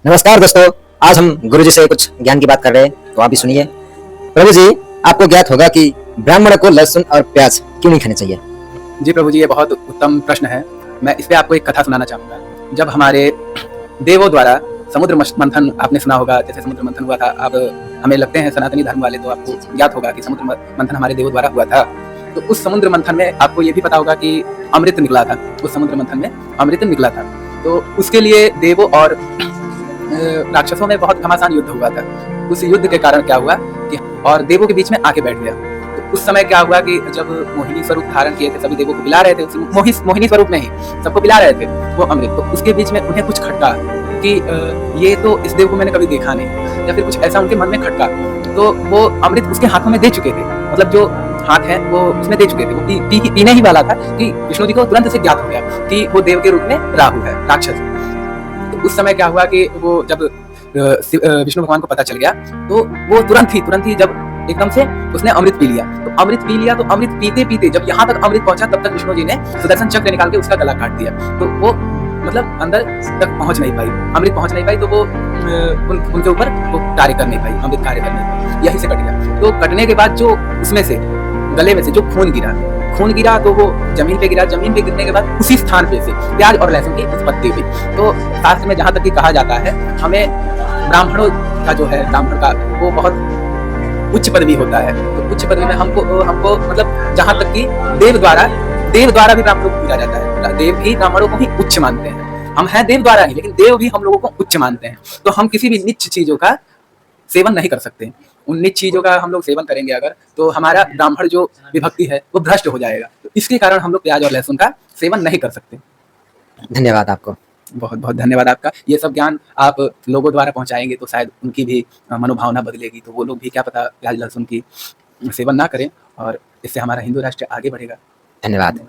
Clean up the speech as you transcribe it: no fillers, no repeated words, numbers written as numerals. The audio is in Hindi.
नमस्कार दोस्तों, आज हम गुरुजी से कुछ ज्ञान की बात कर रहे हैं, तो आप भी सुनिए। प्रभु जी, आपको ज्ञात होगा कि ब्राह्मण को लहसुन और प्याज क्यों नहीं खाने चाहिए? जी प्रभु जी, ये बहुत उत्तम प्रश्न है। मैं इस पे आपको एक कथा सुनाना चाहूँगा। जब हमारे देवों द्वारा समुद्र मंथन, आपने सुना होगा, जैसे समुद्र मंथन हुआ था। अब हमें लगते हैं सनातनी धर्म वाले, तो आपको ज्ञात होगा कि समुद्र मंथन हमारे देवों द्वारा हुआ था। तो उस समुद्र मंथन में आपको ये भी पता होगा कि अमृत निकला था। उस समुद्र मंथन में अमृत निकला था। तो उसके लिए देवों और राक्षसों में बहुत घमासान युद्ध हुआ था। उस युद्ध के कारण क्या हुआ कि और देवों के बीच में आके बैठ गया। तो उस समय क्या हुआ कि जब मोहिनी स्वरूप धारण किए थे, सभी देवों को पिला रहे थे, मोहिनी स्वरूप में ही सबको पिला रहे थे वो अमृत। तो उसके बीच में उन्हें कुछ खटका कि ये तो इस देव को मैंने कभी देखा नहीं, या फिर कुछ ऐसा उनके मन में खटका। तो वो अमृत उसके हाथों में दे चुके थे, मतलब जो हाथ है वो उसमें दे चुके थे। वो पीने ही वाला था कि विष्णु जी को तुरंत से ज्ञात हो गया कि वो देव के रूप में राहु है, राक्षस। तो उस समय क्या हुआ कि वो जब विष्णु भगवान को पता चल गया, तो वो तुरंत ही जब एकदम से उसने अमृत पी लिया। तो अमृत पीते पीते जब यहाँ तक अमृत पहुंचा, तब तक विष्णु जी ने सुदर्शन चक्र निकाल के उसका गला काट दिया। तो वो मतलब अंदर तक पहुंच नहीं पाई, अमृत पहुंच नहीं पाई। तो वो उनके ऊपर वो कार्य कर नहीं पाई, अमृत कार्य कर नहीं पाई, यहीं से कट गया। तो कटने के बाद जो उसमें से गले में से जो खून गिरा, तो वो जमीन पे गिरा। जमीन पे गिरने के बाद उसी स्थान पे से प्याज और लहसुन की उत्पत्ति हुई। तो शास्त्र में जहाँ तक कि कहा जाता है, हमें ब्राह्मणों का जो है, ब्राह्मण का वो बहुत उच्च पदवी होता है। तो उच्च पदवी में हमको मतलब जहाँ तक कि देव द्वारा भी ब्राह्मणों को पूजा जाता है। देव भी ब्राह्मणों को ही उच्च मानते हैं। हम हैं देव द्वारा ही, लेकिन देव भी हम लोगों को उच्च मानते हैं। तो हम किसी भी नीच चीजों का सेवन नहीं कर सकते। उन नीच चीजों का हम लोग सेवन करेंगे अगर, तो हमारा ब्राह्मण जो विभक्ति है वो भ्रष्ट हो जाएगा। तो इसके कारण हम लोग प्याज और लहसुन का सेवन नहीं कर सकते। धन्यवाद आपको। बहुत बहुत धन्यवाद आपका। ये सब ज्ञान आप लोगों द्वारा पहुंचाएंगे तो शायद उनकी भी मनोभावना बदलेगी, तो वो लोग भी क्या पता प्याज लहसुन की सेवन ना करें, और इससे हमारा हिंदू राष्ट्र आगे बढ़ेगा। धन्यवाद।